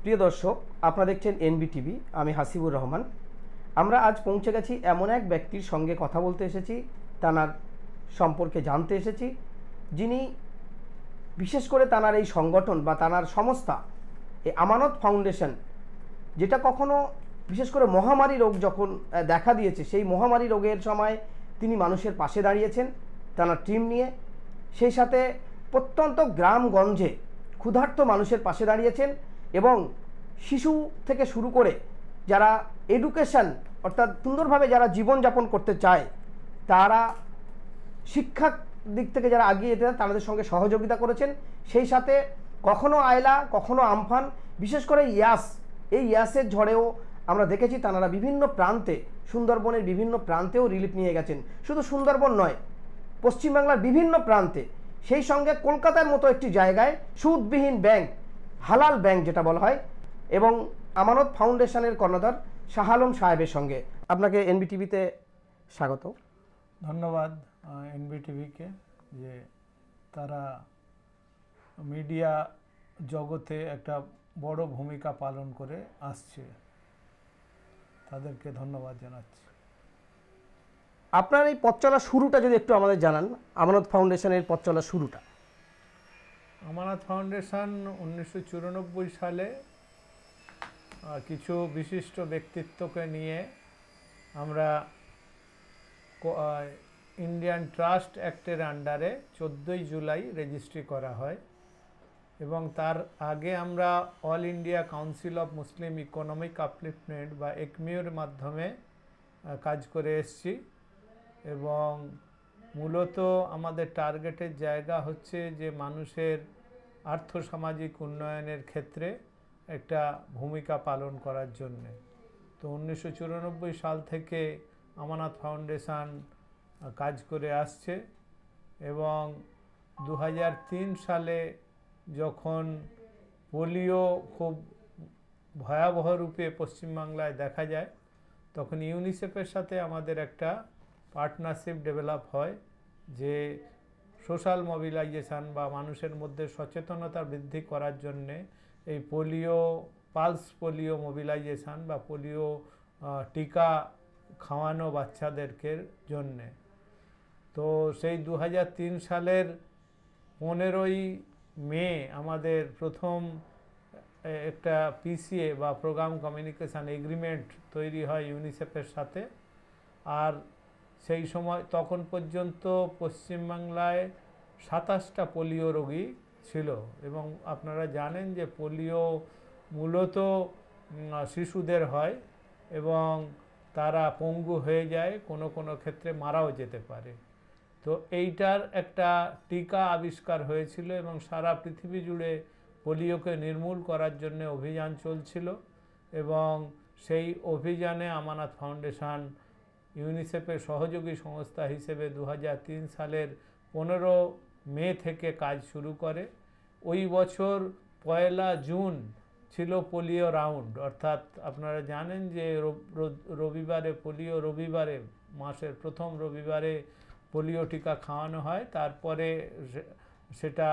প্রিয় দর্শক, আপনারা দেখছেন এনবিটিভি। আমি হাসিবুর রহমান। আমরা আজ পৌঁছে গেছি এমন এক ব্যক্তির সঙ্গে কথা বলতে এসেছি, তানার সম্পর্কে জানতে এসেছি, যিনি বিশেষ করে তানার এই সংগঠন বা তানার সংস্থা এই আমানত ফাউন্ডেশন, যেটা কখনো বিশেষ করে মহামারী রোগ যখন দেখা দিয়েছে, সেই মহামারী রোগের সময় তিনি মানুষের পাশে দাঁড়িয়েছেন তানার টিম নিয়ে। সেই সাথে প্রত্যন্ত গ্রামগঞ্জে ক্ষুধার্ত মানুষের পাশে দাঁড়িয়েছেন এবং শিশু থেকে শুরু করে যারা এডুকেশন অর্থাৎ সুন্দরভাবে যারা জীবনযাপন করতে চায়, তারা শিক্ষার দিক থেকে যারা এগিয়ে যেতে চান তাদের সঙ্গে সহযোগিতা করেছেন। সেই সাথে কখনো আয়লা, কখনো আমফান, বিশেষ করে এই ইয়াসের ঝড়েও আমরা দেখেছি তারা বিভিন্ন প্রান্তে, সুন্দরবনের বিভিন্ন প্রান্তেও রিলিফ নিয়ে গেছেন। শুধু সুন্দরবন নয়, পশ্চিমবাংলার বিভিন্ন প্রান্তে, সেই সঙ্গে কলকাতার মতো একটি জায়গায় সুদবিহীন ব্যাংক, হালাল ব্যাংক যেটা বলা হয়, এবং আমানত ফাউন্ডেশনের কর্ণধার শাহ আলম সাহেবের সঙ্গে। আপনাকে এনবিটিভিতে স্বাগত। ধন্যবাদ এনবিটিভিকে, যে তারা মিডিয়া জগতে একটা বড় ভূমিকা পালন করে আসছে, তাদেরকে ধন্যবাদ জানাচ্ছি। আপনার এই পথ চলার শুরুটা যদি একটু আমাদের জানান, আমানত ফাউন্ডেশনের পথ চলার শুরুটা। আমানত ফাউন্ডেশন 1994 সালে কিছু বিশিষ্ট ব্যক্তিত্বকে নিয়ে আমরা ইন্ডিয়ান ট্রাস্ট অ্যাক্টের আন্ডারে 14ই জুলাই রেজিস্ট্রি করা হয়, এবং তার আগে আমরা all India council of Muslim economic upliftment বা একমিউর মাধ্যমে কাজ করে এসেছি। এবং মূলত আমাদের টার্গেটের জায়গা হচ্ছে যে মানুষের আর্থসামাজিক উন্নয়নের ক্ষেত্রে একটা ভূমিকা পালন করার জন্যে। তো 1994 সাল থেকে আমানত ফাউন্ডেশন কাজ করে আসছে, এবং 2003 সালে যখন পোলিও খুব ভয়াবহ রূপে পশ্চিমবাংলায় দেখা যায়, তখন ইউনিসেফের সাথে আমাদের একটা পার্টনারশিপ ডেভেলপ হয়, যে সোশ্যাল মোবিলাইজেশন বা মানুষের মধ্যে সচেতনতা বৃদ্ধি করার জন্যে এই পোলিও, পালস পোলিও মোবিলাইজেশন বা পোলিও টিকা খাওয়ানো বাচ্চাদেরকে জন্যে। তো সেই 2003 সালের 15ই মে আমাদের প্রথম একটা পিসিএ বা প্রোগ্রাম কমিউনিকেশান এগ্রিমেন্ট তৈরি হয় ইউনিসেফের সাথে। আর সেই সময় তখন পর্যন্ত পশ্চিমবাংলায় 27টা পোলিও রোগী ছিল, এবং আপনারা জানেন যে পোলিও মূলত শিশুদের হয় এবং তারা পঙ্গু হয়ে যায়, কোনো কোনো ক্ষেত্রে মারাও যেতে পারে। তো এইটার একটা টিকা আবিষ্কার হয়েছিল এবং সারা পৃথিবী জুড়ে পোলিওকে নির্মূল করার জন্য অভিযান চলছিল, এবং সেই অভিযানে আমানত ফাউন্ডেশন ইউনিসেফের সহযোগী সংস্থা হিসেবে 2003 সালের 15 মে থেকে কাজ শুরু করে। ওই বছর 1 জুন ছিল পোলিও রাউন্ড, অর্থাৎ আপনারা জানেন যে রবিবারে মাসের প্রথম রবিবারে পোলিও টিকা খাওয়ানো হয়, তারপরে সেটা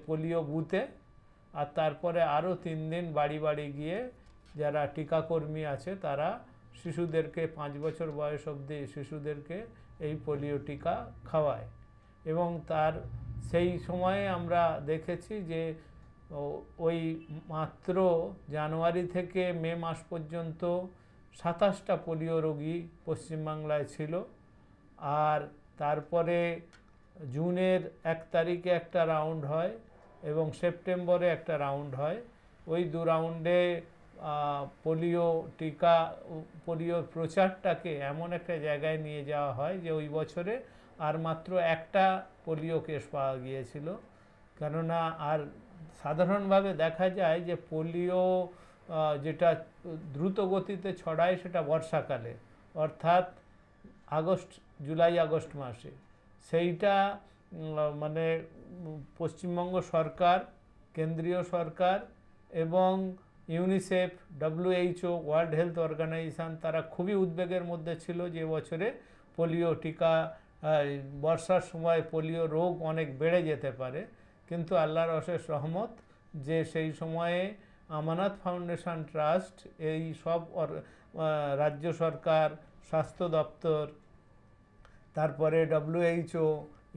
পোলিও বুথে, আর তারপরে আরও 3 দিন বাড়ি বাড়ি গিয়ে যারা টিকাকর্মী আছে তারা শিশুদেরকে 5 বছর বয়স অবধি শিশুদেরকে এই পোলিও টিকা খাওয়ায়। এবং তার সেই সময়ে আমরা দেখেছি যে ওই মাত্র জানুয়ারি থেকে মে মাস পর্যন্ত 27টা পোলিও রোগী পশ্চিমবাংলায় ছিল। আর তারপরে জুনের 1 তারিখে একটা রাউন্ড হয় এবং সেপ্টেম্বরে একটা রাউন্ড হয়। ওই 2 রাউন্ডে পোলিও টিকা, পোলিওর প্রচারটাকে এমন একটা জায়গায় নিয়ে যাওয়া হয় যে ওই বছরে আর মাত্র একটা পোলিও কেস পাওয়া গিয়েছিল। কেননা আর সাধারণভাবে দেখা যায় যে পোলিও যেটা দ্রুত গতিতে ছড়ায় সেটা বর্ষাকালে, অর্থাৎ জুলাই আগস্ট মাসে। সেইটা মানে পশ্চিমবঙ্গ সরকার, কেন্দ্রীয় সরকার এবং UNICEF, WHO, world health organisation তারা খুবই উদ্বেগের মধ্যে ছিল যে বছরে পোলিও টিকা, বর্ষার সময় পোলিও রোগ অনেক বেড়ে যেতে পারে। কিন্তু আল্লাহর অশেষ রহমত যে সেই সময়ে আমানত ফাউন্ডেশন ট্রাস্ট এই সব রাজ্য সরকার, স্বাস্থ্য দপ্তর, তারপরে WHO,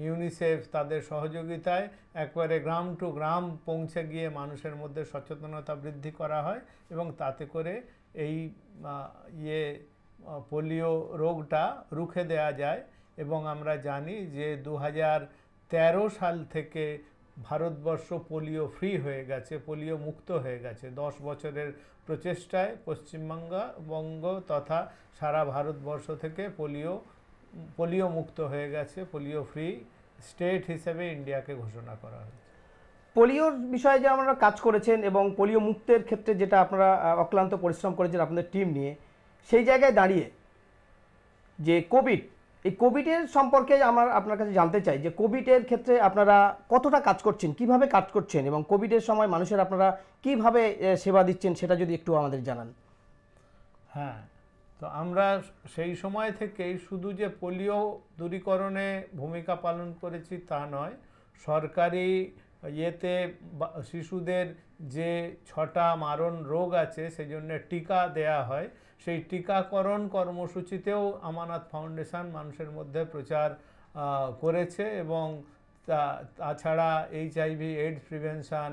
ইউনিসেফ তাদের সহযোগিতায় একবারে গ্রাম টু গ্রাম পৌঁছে গিয়ে মানুষের মধ্যে সচেতনতা বৃদ্ধি করা হয় এবং তাতে করে এই পোলিও রোগটা রুখে দেওয়া যায়। এবং আমরা জানি যে 2013 সাল থেকে ভারতবর্ষ পোলিও ফ্রি হয়ে গেছে, পোলিও মুক্ত হয়ে গেছে। 10 বছরের প্রচেষ্টায় পশ্চিমবঙ্গ তথা সারা ভারতবর্ষ থেকে পোলিও মুক্ত হয়ে গেছে, পোলিও ফ্রি স্টেট হিসেবে ইন্ডিয়াকে ঘোষণা করা হয়েছে। পোলিওর বিষয়ে যে আপনারা কাজ করেছেন এবং পোলিও মুক্তের ক্ষেত্রে যেটা আপনারা অক্লান্ত পরিশ্রম করেছেন আপনাদের টিম নিয়ে, সেই জায়গায় দাঁড়িয়ে যে এই কোভিডের সম্পর্কে আমার আপনার কাছে জানতে চাই যে কোভিডের ক্ষেত্রে আপনারা কতটা কাজ করছেন, কিভাবে কাজ করছেন এবং কোভিডের সময় মানুষের আপনারা কিভাবে সেবা দিচ্ছেন সেটা যদি একটু আমাদের জানান। হ্যাঁ, তো আমরা সেই সময় থেকেই শুধু যে পোলিও দূরীকরণে ভূমিকা পালন করেছি তা নয়, সরকারি শিশুদের যে 6টা মারণ রোগ আছে সেজন্য টিকা দেয়া হয়, সেই টিকাকরণ কর্মসূচিতেও আমানত ফাউন্ডেশন মানুষের মধ্যে প্রচার করেছে এবং তাছাড়া HIV AIDS প্রিভেনশন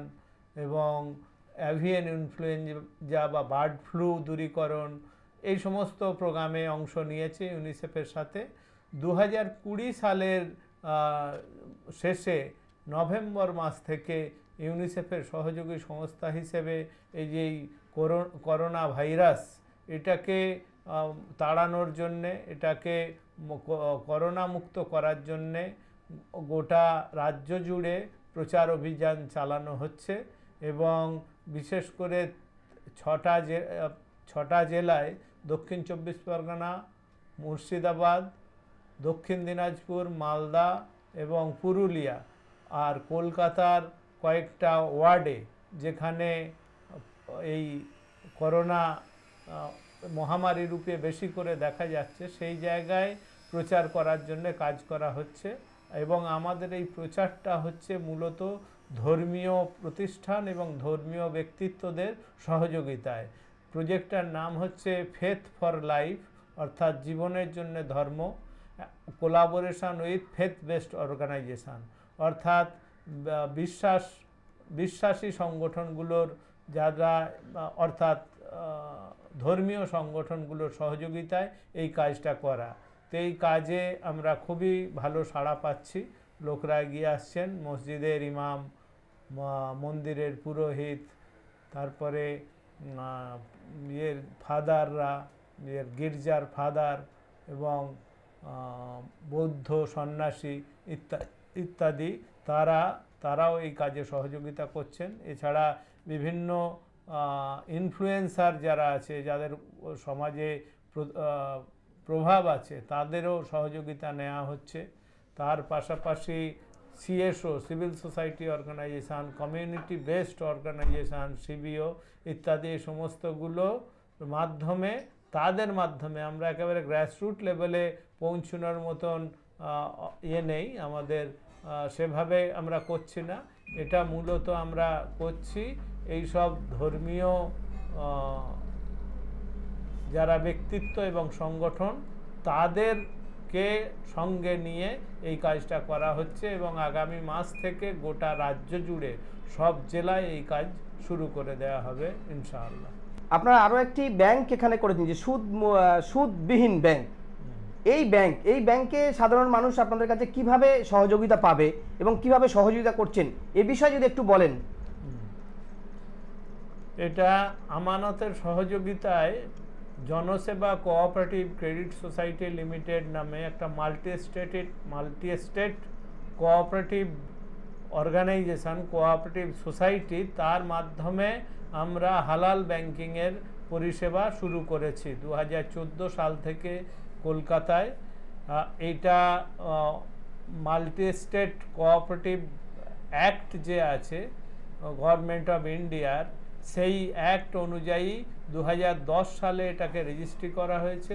এবং অ্যাভিয়ান ইনফ্লুয়েঞ্জা বা বার্ড ফ্লু দূরীকরণ এই সমস্ত প্রোগ্রামে অংশ নিয়েছে ইউনিসেফের সাথে। 2020 সালের শেষে নভেম্বর মাস থেকে ইউনিসেফের সহযোগী সংস্থা হিসেবে এই যে করোনা ভাইরাস এটাকে তাড়ানোর জন্যে, এটাকে করোনা মুক্ত করার জন্যে গোটা রাজ্য জুড়ে প্রচার অভিযান চালানো হচ্ছে এবং বিশেষ করে 6টা জেলায় দক্ষিণ 24 পরগনা, মুর্শিদাবাদ, দক্ষিণ দিনাজপুর, মালদা এবং পুরুলিয়া আর কলকাতার কয়েকটা ওয়ার্ডে যেখানে এই করোনা মহামারী রূপে বেশি করে দেখা যাচ্ছে সেই জায়গায় প্রচার করার জন্য কাজ করা হচ্ছে। এবং আমাদের এই প্রচারটা হচ্ছে মূলত ধর্মীয় প্রতিষ্ঠান এবং ধর্মীয় ব্যক্তিত্বদের সহযোগিতায়। প্রজেক্টটার নাম হচ্ছে ফেথ ফর লাইফ, অর্থাৎ জীবনের জন্য ধর্ম, collaboration with faith based organization, অর্থাৎ বিশ্বাসী সংগঠনগুলোর যারা অর্থাৎ ধর্মীয় সংগঠনগুলোর সহযোগিতায় এই কাজটা করা। তো এই কাজে আমরা খুবই ভালো সাড়া পাচ্ছি, লোকরা এগিয়ে আসছেন, মসজিদের ইমাম, মন্দিরের পুরোহিত, তারপরে ফাদাররা, গির্জার ফাদার এবং বৌদ্ধ সন্ন্যাসী ইত্যাদি তারাও এই কাজে সহযোগিতা করছেন। এছাড়া বিভিন্ন ইনফ্লুয়েন্সার যারা আছে, যাদের সমাজে প্রভাব আছে, তাদেরও সহযোগিতা নেওয়া হচ্ছে। তার পাশাপাশি CSO, civil society organisation, community based organisation, CBO ইত্যাদি সমস্তগুলো তাদের মাধ্যমে আমরা একেবারে গ্রাসরুট লেভেলে পৌঁছানোর মতন নেই আমাদের, সেভাবে আমরা করছি না। এটা মূলত আমরা করছি এই সব ধর্মীয় যারা ব্যক্তিত্ব এবং সংগঠন তাদেরকে সঙ্গে নিয়ে এই কাজটা করা হচ্ছে এবং আগামী মাস থেকে গোটা রাজ্য জুড়ে সব জেলায় এই কাজ শুরু করে দেওয়া হবে ইনশাআল্লাহ। আপনারা আরও একটি ব্যাংক এখানে করেছেন যে সুদবিহীন ব্যাংক। এই ব্যাংকে সাধারণ মানুষ আপনাদের কাছে কিভাবে সহযোগিতা পাবে এবং কিভাবে সহযোগিতা করছেন এ বিষয়ে যদি একটু বলেন। এটা আমানতের সহযোগিতায় জনসেবা কোঅপারেটিভ ক্রেডিট সোসাইটি লিমিটেড নামে একটা multi state cooperative organization, cooperative society, তার মাধ্যমে আমরা হালাল ব্যাংকিংয়ের পরিষেবা শুরু করেছি 2014 সাল থেকে কলকাতায়। এটা মাল্টি স্টেট কোঅপারেটিভ অ্যাক্ট যে আছে গভর্নমেন্ট অফ ইন্ডিয়ার, সেই অ্যাক্ট অনুযায়ী 2010 সালে এটাকে রেজিস্ট্রি করা হয়েছে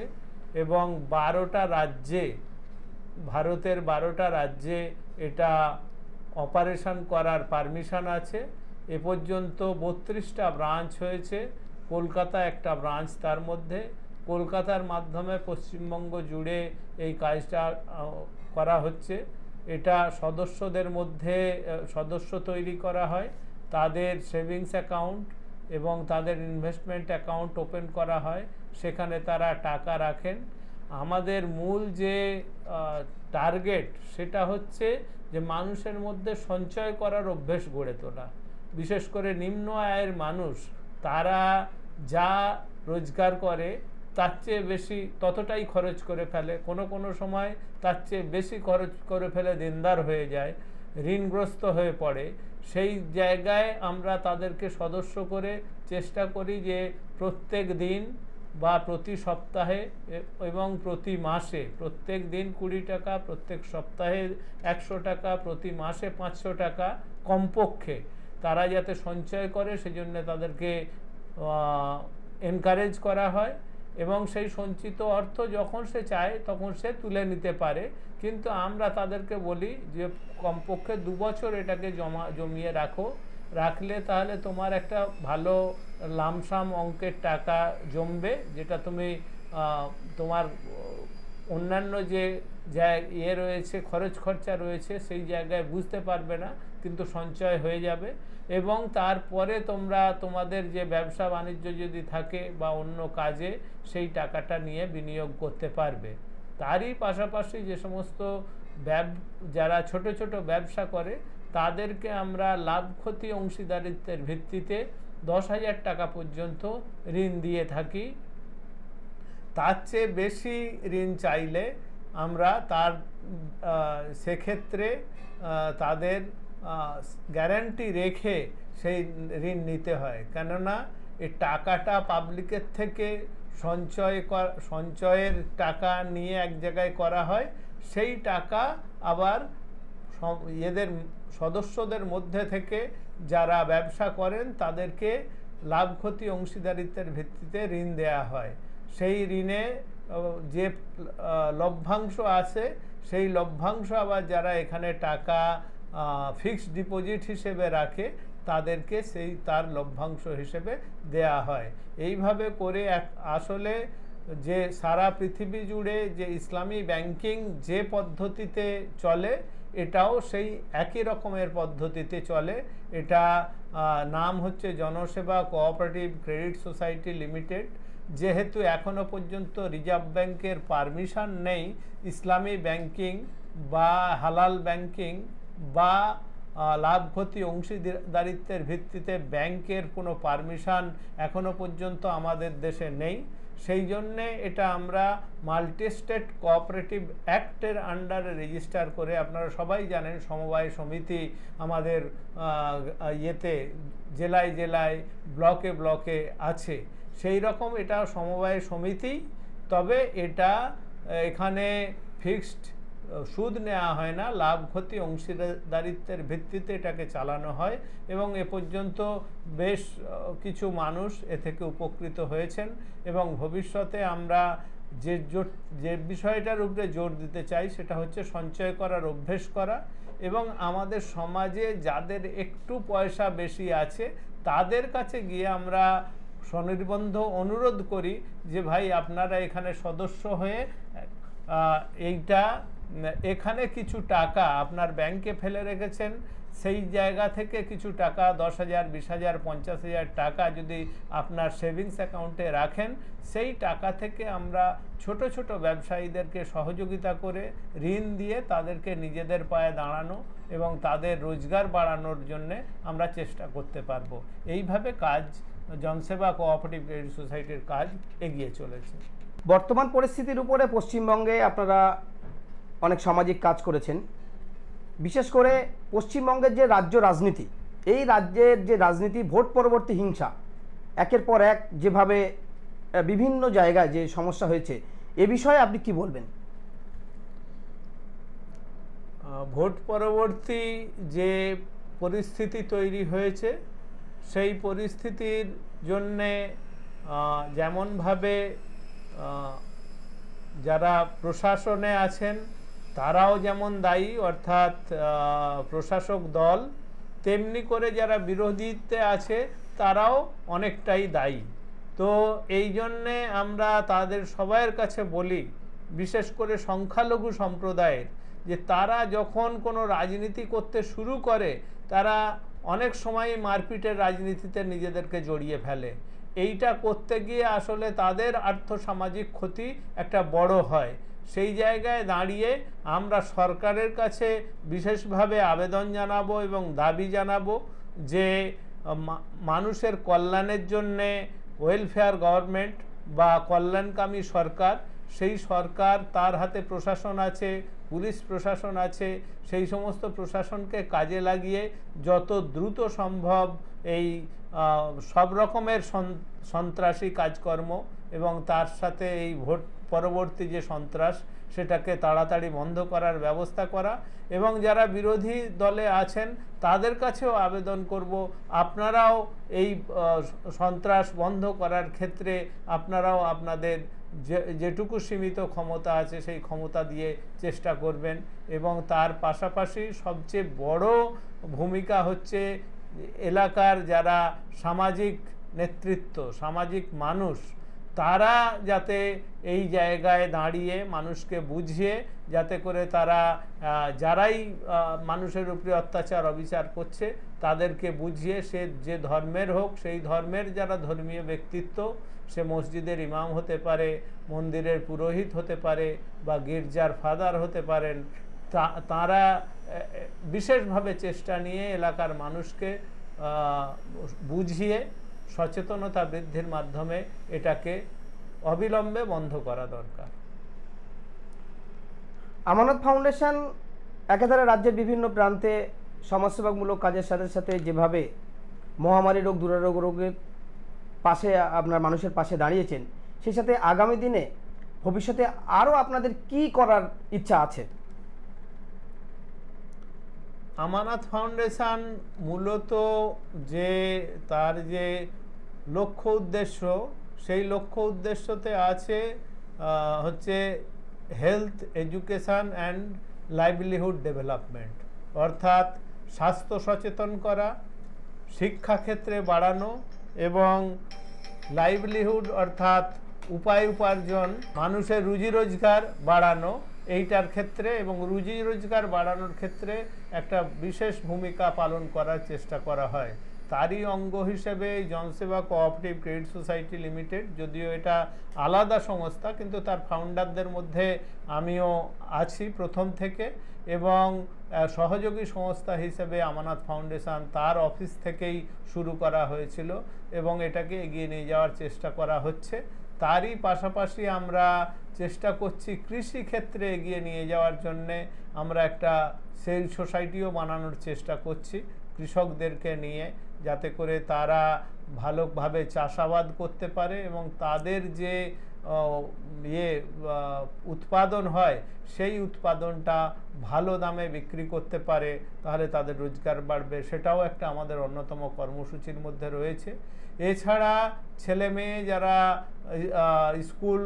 এবং 12টা রাজ্যে, ভারতের 12টা রাজ্যে এটা অপারেশন করার পারমিশন আছে এ পর্যন্ত 32টা ব্রাঞ্চ হয়েছে, কলকাতা একটা ব্রাঞ্চ তার মধ্যে। কলকাতার মাধ্যমে পশ্চিমবঙ্গ জুড়ে এই কাজটা করা হচ্ছে। এটা সদস্যদের মধ্যে সদস্য তৈরি করা হয়, তাদের সেভিংস অ্যাকাউন্ট এবং তাদের ইনভেস্টমেন্ট অ্যাকাউন্ট ওপেন করা হয়, সেখানে তারা টাকা রাখেন। আমাদের মূল যে টার্গেট সেটা হচ্ছে যে মানুষের মধ্যে সঞ্চয় করার অভ্যেস গড়ে তোলা। বিশেষ করে নিম্ন আয়ের মানুষ, তারা যা রোজগার করে তার চেয়ে বেশি ততটাই খরচ করে ফেলে, কোনো সময় তার চেয়ে বেশি খরচ করে ফেলে দিনদার হয়ে যায়, ঋণগ্রস্ত হয়ে পড়ে। সেই জায়গায় আমরা তাদেরকে সদস্য করে চেষ্টা করি যে প্রত্যেক দিন বা প্রতি সপ্তাহে এবং প্রতি মাসে, প্রত্যেক দিন 20 টাকা, প্রত্যেক সপ্তাহে 100 টাকা, প্রতি মাসে 500 টাকা কমপক্ষে তারা যাতে সঞ্চয় করে সেজন্য তাদেরকে এনকারেজ করা হয়। এবং সেই সঞ্চিত অর্থ যখন সে চায় তখন সে তুলে নিতে পারে, কিন্তু আমরা তাদেরকে বলি যে কমপক্ষে 2 বছর এটাকে জমিয়ে রাখলে তাহলে তোমার একটা ভালো লামসাম অঙ্কের টাকা জমবে, যেটা তুমি তোমার অন্যান্য যে রয়েছে, খরচ খরচা রয়েছে, সেই জায়গায় বুঝতে পারবে না, কিন্তু সঞ্চয় হয়ে যাবে। এবং তারপরে তোমরা তোমাদের যে ব্যবসা বাণিজ্য যদি থাকে বা অন্য কাজে সেই টাকাটা নিয়ে বিনিয়োগ করতে পারবে। তারই পাশাপাশি যে সমস্ত যারা ছোট ছোট ব্যবসা করে তাদেরকে আমরা লাভ ক্ষতি অংশীদারিত্বের ভিত্তিতে 10,000 টাকা পর্যন্ত ঋণ দিয়ে থাকি। তার চেয়ে বেশি ঋণ চাইলে আমরা সেক্ষেত্রে তাদের গ্যারান্টি রেখে সেই ঋণ নিতে হয়, কেননা এই টাকাটা পাবলিকের থেকে সঞ্চয়ের টাকা নিয়ে এক জায়গায় করা হয়, সেই টাকা আবার এদের সদস্যদের মধ্যে থেকে যারা ব্যবসা করেন তাদেরকে লাভ ক্ষতি অংশীদারিত্বের ভিত্তিতে ঋণ দেয়া হয়। সেই ঋণে যে লভ্যাংশ আছে সেই লভ্যাংশ আবার যারা এখানে টাকা ফিক্সড ডিপোজিট হিসেবে রাখে তাদেরকে তার লভ্যাংশ হিসেবে দেয়া হয়। এইভাবে করে আসলে যে সারা পৃথিবী জুড়ে যে ইসলামী ব্যাংকিং যে পদ্ধতিতে চলে, এটাও সেই একই রকমের পদ্ধতিতে চলে। এটা নাম হচ্ছে জনসেবা কোঅপারেটিভ ক্রেডিট সোসাইটি লিমিটেড। যেহেতু এখনো পর্যন্ত রিজার্ভ ব্যাংকের পারমিশন নেই ইসলামী ব্যাংকিং বা হালাল ব্যাংকিং বা লাভ ক্ষতি অংশীদারিত্বের ভিত্তিতে ব্যাংকের কোনো পারমিশন এখনো পর্যন্ত আমাদের দেশে নেই, সেই জন্যে এটা আমরা মাল্টি স্টেট কোঅপারেটিভ অ্যাক্টের আন্ডারে রেজিস্টার করে, আপনারা সবাই জানেন সমবায় সমিতি আমাদের জেলায় জেলায় ব্লকে ব্লকে আছে, সেই রকম এটা সমবায় সমিতি। তবে এখানে ফিক্সড সুদ নেওয়া হয় না, লাভ ক্ষতি অংশীদারিত্বের ভিত্তিতে এটাকে চালানো হয় এবং এ পর্যন্ত বেশ কিছু মানুষ এ থেকে উপকৃত হয়েছেন। এবং ভবিষ্যতে আমরা যে বিষয়টার উপরে জোর দিতে চাই সেটা হচ্ছে সঞ্চয় করার অভ্যেস করা, এবং আমাদের সমাজে যাদের একটু পয়সা বেশি আছে তাদের কাছে গিয়ে আমরা স্বনির্বন্ধ অনুরোধ করি যে ভাই আপনারা এখানে সদস্য হয়ে এখানে কিছু টাকা আপনার ব্যাংকে ফেলে রেখেছেন, সেই জায়গা থেকে কিছু টাকা 10,000, 20,000, 50,000 টাকা যদি আপনার সেভিংস অ্যাকাউন্টে রাখেন, সেই টাকা থেকে আমরা ছোট ছোট ব্যবসায়ীদেরকে সহযোগিতা করে ঋণ দিয়ে তাদেরকে নিজেদের পায়ে দাঁড়ানো এবং তাদের রোজগার বাড়ানোর জন্যে আমরা চেষ্টা করতে পারবো। এইভাবে জনসেবা কোঅপারেটিভ ক্রেডিট সোসাইটির কাজ এগিয়ে চলেছে। বর্তমান পরিস্থিতির উপরে পশ্চিমবঙ্গে আপনারা অনেক সামাজিক কাজ করেছেন, বিশেষ করে পশ্চিমবঙ্গের যে রাজ্য রাজনীতি, এই রাজ্যের যে রাজনীতি ভোট পরবর্তী হিংসা, একের পর এক যেভাবে বিভিন্ন জায়গায় যে সমস্যা হয়েছে, এ বিষয়ে আপনি কি বলবেন? ভোট পরবর্তী যে পরিস্থিতি তৈরি হয়েছে সেই পরিস্থিতির জন্যে যেমনভাবে যারা প্রশাসনে আছেন তারাও যেমন দায়ী, অর্থাৎ প্রশাসক দল তেমনি করে যারা বিরোধীতে আছে তারাও অনেকটাই দায়ী। তো এই জন্যে আমরা তাদের সবাইয়ের কাছে বলি, বিশেষ করে সংখ্যালঘু সম্প্রদায়ের, যে তারা যখন কোনো রাজনীতি করতে শুরু করে তারা অনেক সময় মারপিটের রাজনীতিতে নিজেদেরকে জড়িয়ে ফেলে। এইটা করতে গিয়ে আসলে তাদের আর্থসামাজিক ক্ষতি একটা বড় হয়। সেই জায়গায় দাঁড়িয়ে আমরা সরকারের কাছে বিশেষভাবে আবেদন জানাবো এবং দাবি জানাবো যে মানুষের কল্যাণের জন্যে ওয়েলফেয়ার গভর্নমেন্ট বা কল্যাণকামী সরকার, সেই সরকার, তার হাতে প্রশাসন আছে, পুলিশ প্রশাসন আছে, সেই সমস্ত প্রশাসনকে কাজে লাগিয়ে যত দ্রুত সম্ভব এই সব রকমের সন্ত্রাসী কাজকর্ম এবং তার সাথে এই ভোট পরবর্তী যে সন্ত্রাস সেটাকে তাড়াতাড়ি বন্ধ করার ব্যবস্থা করা। এবং যারা বিরোধী দলে আছেন তাদের কাছেও আবেদন করব, আপনারাও এই সন্ত্রাস বন্ধ করার ক্ষেত্রে আপনারাও আপনাদের যেটুকু সীমিত ক্ষমতা আছে সেই ক্ষমতা দিয়ে চেষ্টা করবেন। এবং তার পাশাপাশি সবচেয়ে বড় ভূমিকা হচ্ছে এলাকার যারা সামাজিক নেতৃত্ব, সামাজিক মানুষ, তারা যাতে এই জায়গায় দাঁড়িয়ে মানুষকে বুঝিয়ে, যাতে করে তারা যারাই মানুষের উপরে অত্যাচার অবিচার করছে তাদেরকে বুঝিয়ে, সে যে ধর্মের হোক সেই ধর্মের যারা ধর্মীয় ব্যক্তিত্ব, সে মসজিদের ইমাম হতে পারে, মন্দিরের পুরোহিত হতে পারে বা গির্জার ফাদার হতে পারেন, তারা বিশেষভাবে চেষ্টা নিয়ে এলাকার মানুষকে বুঝিয়ে সচেতনতা বৃদ্ধির মাধ্যমে এটাকে অবিলম্বে বন্ধ করা দরকার। আমানত ফাউন্ডেশন একাধারে রাজ্যের বিভিন্ন প্রান্তে সমাজসেবামূলক কাজের সাথে সাথে যেভাবে মহামারী রোগ, দুরারোগ্য রোগের পাশে আপনার মানুষের পাশে দাঁড়িয়েছেন, সেই সাথে আগামী দিনে ভবিষ্যতে আরও আপনাদের কি করার ইচ্ছা আছে? আমানত ফাউন্ডেশন মূলত যে তার যে লক্ষ্য উদ্দেশ্য, সেই লক্ষ্য উদ্দেশ্যতে আছে হচ্ছে health, education and livelihood development, অর্থাৎ স্বাস্থ্য সচেতন করা, শিক্ষাক্ষেত্রে বাড়ানো এবং লাইভলিহুড অর্থাৎ উপায় উপার্জন, মানুষের রুজি রোজগার বাড়ানো, এইটার ক্ষেত্রে এবং রুজি রোজগার বাড়ানোর ক্ষেত্রে একটা বিশেষ ভূমিকা পালন করার চেষ্টা করা হয়। তারই অঙ্গ হিসেবে জনসেবা কোঅপারেটিভ ক্রেডিট সোসাইটি লিমিটেড, যদিও এটা আলাদা সংস্থা কিন্তু তার ফাউন্ডারদের মধ্যে আমিও আছি প্রথম থেকে, এবং সহযোগী সংস্থা হিসেবে আমানত ফাউন্ডেশন তার অফিস থেকেই শুরু করা হয়েছিল এবং এটাকে এগিয়ে নিয়ে যাওয়ার চেষ্টা করা হচ্ছে। তারই পাশাপাশি আমরা চেষ্টা করছি কৃষি ক্ষেত্রে এগিয়ে নিয়ে যাওয়ার জন্যে। আমরা একটা সেল সোসাইটিও বানানোর চেষ্টা করছি কৃষকদেরকে নিয়ে, যাতে করে তারা ভালোভাবে চাষাবাদ করতে পারে এবং তাদের যে উৎপাদন হয় সেই উৎপাদনটা ভালো দামে বিক্রি করতে পারে, তাহলে তাদের রোজগার বাড়বে। সেটাও একটা আমাদের অন্যতম কর্মসূচির মধ্যে রয়েছে। এছাড়া ছেলে মেয়ে যারা স্কুল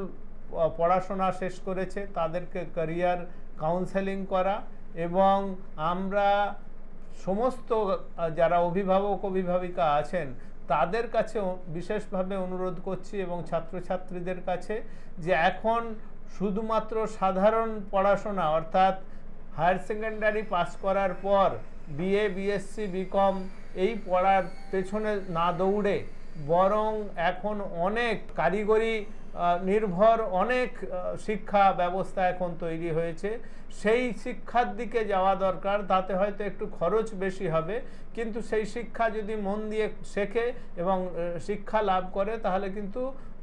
পড়াশোনা শেষ করেছে তাদেরকে ক্যারিয়ার কাউন্সেলিং করা, এবং আমরা সমস্ত যারা অভিভাবক অভিভাবিকা আছেন তাদের কাছে বিশেষভাবে অনুরোধ করছি এবং ছাত্রছাত্রীদের কাছে যে এখন শুধুমাত্র সাধারণ পড়াশোনা অর্থাৎ হায়ার সেকেন্ডারি পাস করার পর বিএ, বিএসসি, বিকম এই পড়ার পেছনে না দৌড়ে বরং এখন অনেক কারিগরি নির্ভর অনেক শিক্ষা ব্যবস্থা এখন তৈরি হয়েছে, সেই শিক্ষার দিকে যাওয়া দরকার। তাতে হয়তো একটু খরচ বেশি হবে, কিন্তু সেই শিক্ষা যদি মন দিয়ে শেখে এবং শিক্ষা লাভ করে তাহলে কিন্তু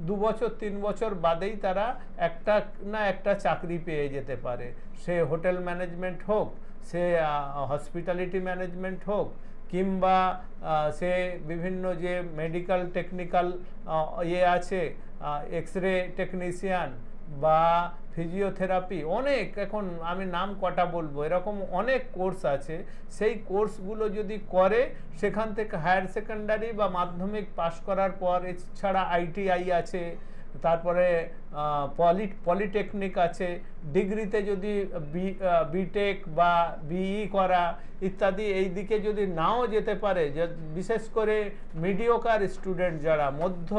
2 বছর 3 বছর বাদেই তারা একটা না একটা চাকরি পেয়ে যেতে পারে। সে হোটেল ম্যানেজমেন্ট হোক, সে হসপিটালিটি ম্যানেজমেন্ট হোক, কিংবা সে বিভিন্ন যে মেডিকেল টেকনিক্যাল আছে, এক্সরে টেকনিশিয়ান বা ফিজিওথেরাপি, অনেক এখন আমি নাম কটা বলবো, এরকম অনেক কোর্স আছে। সেই কোর্সগুলো যদি করে সেখান থেকে হায়ার সেকেন্ডারি বা মাধ্যমিক পাশ করার পর, এছাড়া আইটিআই আছে, তারপরে পলিটেকনিক আছে, ডিগ্রিতে যদি বিটেক বা বিই করা ইত্যাদি এই দিকে যদি নাও যেতে পারে, যে বিশেষ করে মিডিওকার স্টুডেন্ট যারা মধ্য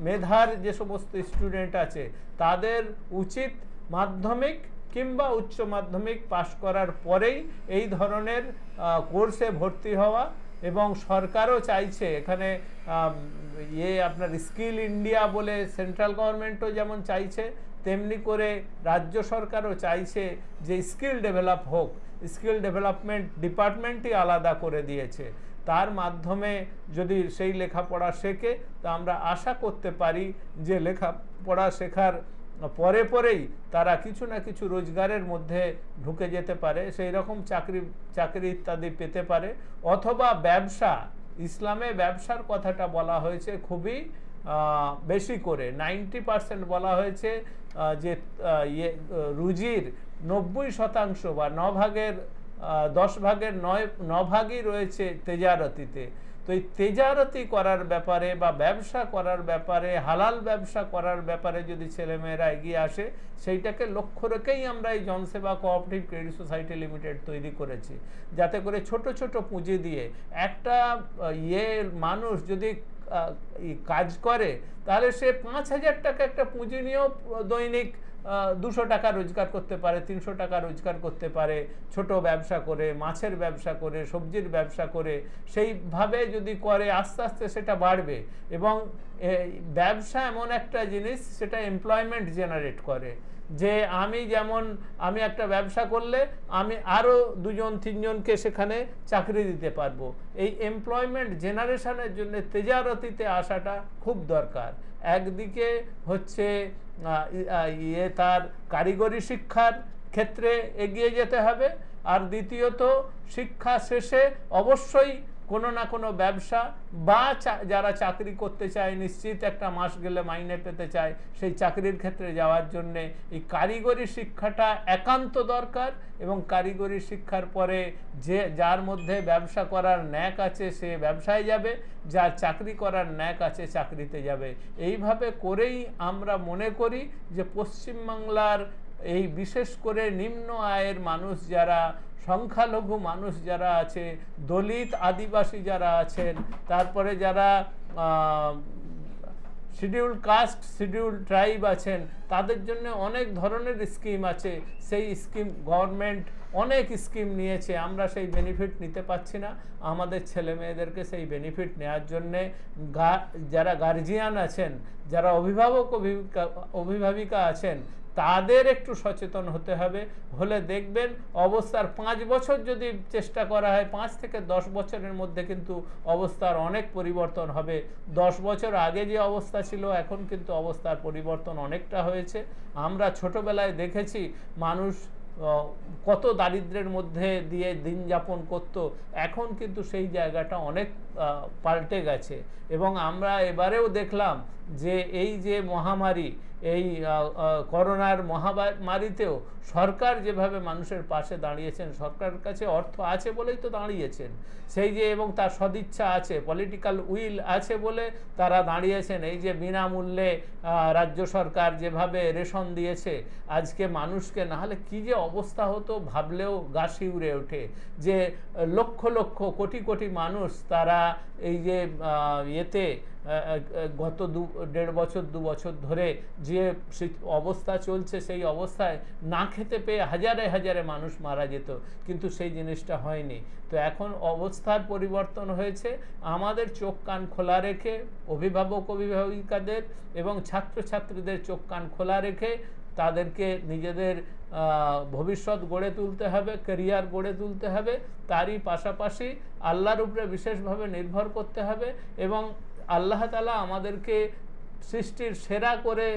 মেধার যে সমস্ত স্টুডেন্ট আছে তাদের উচিত মাধ্যমিক কিংবা উচ্চ মাধ্যমিক পাশ করার পরেই এই ধরনের কোর্সে ভর্তি হওয়া। এবং সরকারও চাইছে এখানে আপনার স্কিল ইন্ডিয়া বলে সেন্ট্রাল গভর্নমেন্টও যেমন চাইছে, তেমনি করে রাজ্য সরকারও চাইছে যে স্কিল ডেভেলপ হোক। স্কিল ডেভেলপমেন্ট ডিপার্টমেন্টই আলাদা করে দিয়েছে। তার মাধ্যমে যদি সেই লেখাপড়া শেখে তা আমরা আশা করতে পারি যে লেখাপড়া শেখার পরেই তারা কিছু না কিছু রোজগারের মধ্যে ঢুকে যেতে পারে, সেই রকম চাকরি ইত্যাদি পেতে পারে। অথবা ব্যবসা, ইসলামে ব্যবসার কথাটা বলা হয়েছে খুবই বেশি করে, 90% বলা হয়েছে যে রুজির 90% বা 9 ভাগের 10 ভাগের 9 ভাগই রয়েছে তেজারতিতে। তো এই তেজারতি করার ব্যাপারে বা ব্যবসা করার ব্যাপারে, হালাল ব্যবসা করার ব্যাপারে যদি ছেলেমেয়েরা এগিয়ে আসে, সেইটাকে লক্ষ্য রেখেই আমরা এই জনসেবা কোঅপারেটিভ ক্রেডিট সোসাইটি লিমিটেড তৈরি করেছি, যাতে করে ছোট ছোট পুঁজি দিয়ে একটা মানুষ যদি কাজ করে তাহলে সে 5,000 টাকা একটা পুঁজি নিয়েও দৈনিক 200 টাকা রোজগার করতে পারে, 300 টাকা রোজগার করতে পারে, ছোট ব্যবসা করে, মাছের ব্যবসা করে, সবজির ব্যবসা করে। সেইভাবে যদি করে আস্তে আস্তে সেটা বাড়বে। এবং ব্যবসা এমন একটা জিনিস, সেটা এমপ্লয়মেন্ট জেনারেট করে। যে আমি একটা ব্যবসা করলে আমি আরও 2-3 জনকে সেখানে চাকরি দিতে পারবো। এই এমপ্লয়মেন্ট জেনারেশনের জন্য তেজারতিতে আসাটা খুব দরকার। একদিকে হচ্ছে তার কারিগরি শিক্ষার ক্ষেত্রে এগিয়ে যেতে হবে, আর দ্বিতীয়ত শিক্ষা শেষে অবশ্যই কোনো না কোনো ব্যবসা বা যারা চাকরি করতে চায়, নিশ্চিত একটা মাস গেলে মাইনে পেতে চায়, সেই চাকরির ক্ষেত্রে যাওয়ার জন্যে এই কারিগরি শিক্ষাটা একান্ত দরকার। এবং কারিগরি শিক্ষার পরে যার মধ্যে ব্যবসা করার ন্যাক আছে সে ব্যবসায় যাবে, যার চাকরি করার ন্যাক আছে চাকরিতে যাবে। এইভাবে করেই আমরা মনে করি যে পশ্চিমবাংলার এই বিশেষ করে নিম্ন আয়ের মানুষ যারা, সংখ্যালঘু মানুষ যারা আছে, দলিত আদিবাসী যারা আছেন, তারপরে যারা শিডিউল কাস্ট, শিডিউল ট্রাইব আছেন, তাদের জন্য অনেক ধরনের স্কিম আছে। সেই স্কিম গভর্নমেন্ট অনেক স্কিম নিয়েছে, আমরা সেই বেনিফিট নিতে পারছি না। আমাদের ছেলে মেয়েদেরকে সেই বেনিফিট নেওয়ার জন্যে যারা গার্জিয়ান আছেন, যারা অভিভাবিকা আছেন, তাদের একটু সচেতন হতে হবে। হলে দেখবেন অবস্থার 5 বছর যদি চেষ্টা করা হয়, 5 থেকে 10 বছরের মধ্যে কিন্তু অবস্থার অনেক পরিবর্তন হবে। 10 বছর আগে যে অবস্থা ছিল এখন কিন্তু অবস্থার পরিবর্তন অনেকটা হয়েছে। আমরা ছোটবেলায় দেখেছি মানুষ কত দারিদ্র্যের মধ্যে দিয়ে দিন যাপন করত, এখন কিন্তু সেই জায়গাটা অনেক পাল্টে গেছে। এবং আমরা এবারেও দেখলাম যে এই যে মহামারী, এই করোনার মহামারীতেও সরকার যেভাবে মানুষের পাশে দাঁড়িয়েছেন, সরকারের কাছে অর্থ আছে বলেই তো দাঁড়িয়েছেন, সেই যে এবং তার সদিচ্ছা আছে, পলিটিক্যাল উইল আছে বলে তারা দাঁড়িয়েছেন। এই যে বিনামূল্যে রাজ্য সরকার যেভাবে রেশন দিয়েছে আজকে মানুষকে, না হলে কী যে অবস্থা হতো ভাবলেও গা শিউরে ওঠে। যে লক্ষ লক্ষ কোটি কোটি মানুষ তারা এই যে গত 1.5 বছর 2 বছর ধরে যে অবস্থা চলছে, সেই অবস্থায় না খেতে পেয়ে হাজারে হাজারে মানুষ মারা যেত, কিন্তু সেই জিনিসটা হয়নি। তো এখন অবস্থার পরিবর্তন হয়েছে। আমাদের চোখ কান খোলা রেখে, অভিভাবিকাদের এবং ছাত্রছাত্রীদের চোখ কান খোলা রেখে তাদেরকে নিজেদের ভবিষ্যৎ গড়ে তুলতে হবে, ক্যারিয়ার গড়ে তুলতে হবে। তারই পাশাপাশি আল্লাহর উপরে বিশেষভাবে নির্ভর করতে হবে। এবং আল্লাহ তাআলা আমাদেরকে সৃষ্টির সেরা করে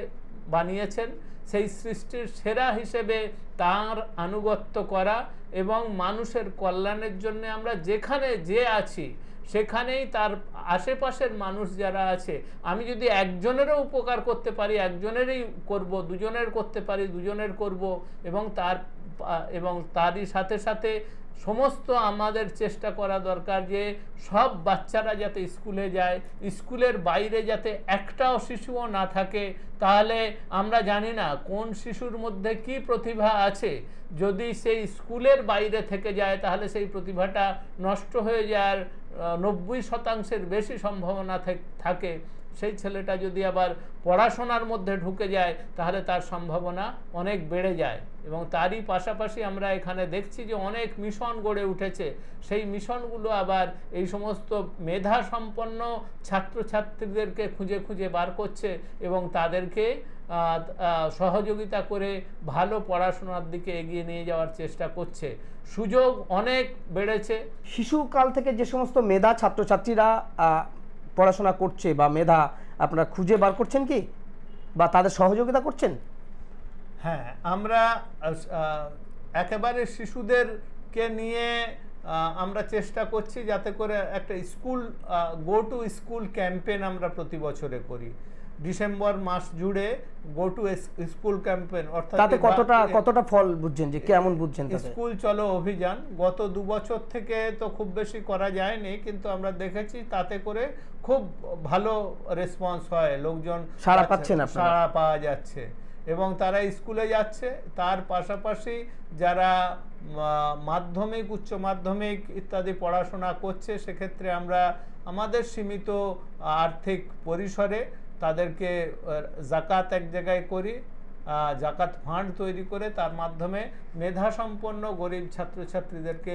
বানিয়েছেন, সেই সৃষ্টির সেরা হিসেবে তার আনুগত্য করা এবং মানুষের কল্যাণের জন্য আমরা যেখানে যে আছি সেখানেই তার আশেপাশের মানুষ যারা আছে, আমি যদি একজনেরও উপকার করতে পারি একজনেরই করব, দুজনের করতে পারি দুজনের করব, এবং তারই সাথে সাথে সমস্ত আমাদের চেষ্টা করা দরকার যে সব বাচ্চারা যাতে স্কুলে যায়, স্কুলের বাইরে যাতে একটাও শিশুও না থাকে। তাহলে আমরা জানি না কোন শিশুর মধ্যে কি প্রতিভা আছে, যদি সেই স্কুলের বাইরে থেকে যায় তাহলে সেই প্রতিভাটা নষ্ট হয়ে যাওয়ার 90% বেশি সম্ভাবনা থাকে। সেই ছেলেটা যদি আবার পড়াশোনার মধ্যে ঢুকে যায় তাহলে তার সম্ভাবনা অনেক বেড়ে যায়। এবং তারই পাশাপাশি আমরা এখানে দেখছি যে অনেক মিশন গড়ে উঠেছে, সেই মিশনগুলো আবার এই সমস্ত মেধা সম্পন্ন ছাত্রছাত্রীদেরকে খুঁজে খুঁজে বার করছে এবং তাদেরকে সহযোগিতা করে ভালো পড়াশোনার দিকে এগিয়ে নিয়ে যাওয়ার চেষ্টা করছে। সুযোগ অনেক বেড়েছে। শিশুকাল থেকে যে সমস্ত মেধা ছাত্রছাত্রীরা পড়াশোনা করছে বা মেধা আপনারা খুঁজে বার করছেন কি, বা তাদের সহযোগিতা করছেন? হ্যাঁ, আমরা একেবারে শিশুদেরকে নিয়ে আমরা চেষ্টা করছি যাতে করে একটা school go to school campaign আমরা প্রতি বছরে করি। ডিসেম্বর মাস জুড়ে গো টু স্কুল ক্যাম্পেইন, অর্থাৎ তাতে কতটা ফল বুঝছেন, যে কেমন বুঝছেন? স্কুল চলো অভিযান গত 2 বছর থেকে তো খুব বেশি করা যায়নি, কিন্তু আমরা দেখেছি তাতে করে খুব ভালো রেসপন্স হয়, লোকজন সাড়া পাচ্ছেন, সাড়া পাওয়া যাচ্ছে এবং তারা স্কুলে যাচ্ছে। তার পাশাপাশি যারা মাধ্যমিক, উচ্চ মাধ্যমিক ইত্যাদি পড়াশোনা করছে, সেক্ষেত্রে আমরা আমাদের সীমিত আর্থিক পরিসরে তাদেরকে জাকাত এক জায়গায় করি, জাকাত ফান্ড তৈরি করে তার মাধ্যমে মেধাসম্পন্ন গরিব ছাত্রছাত্রীদেরকে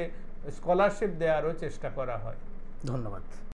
স্কলারশিপ দেওয়ারও চেষ্টা করা হয়। ধন্যবাদ।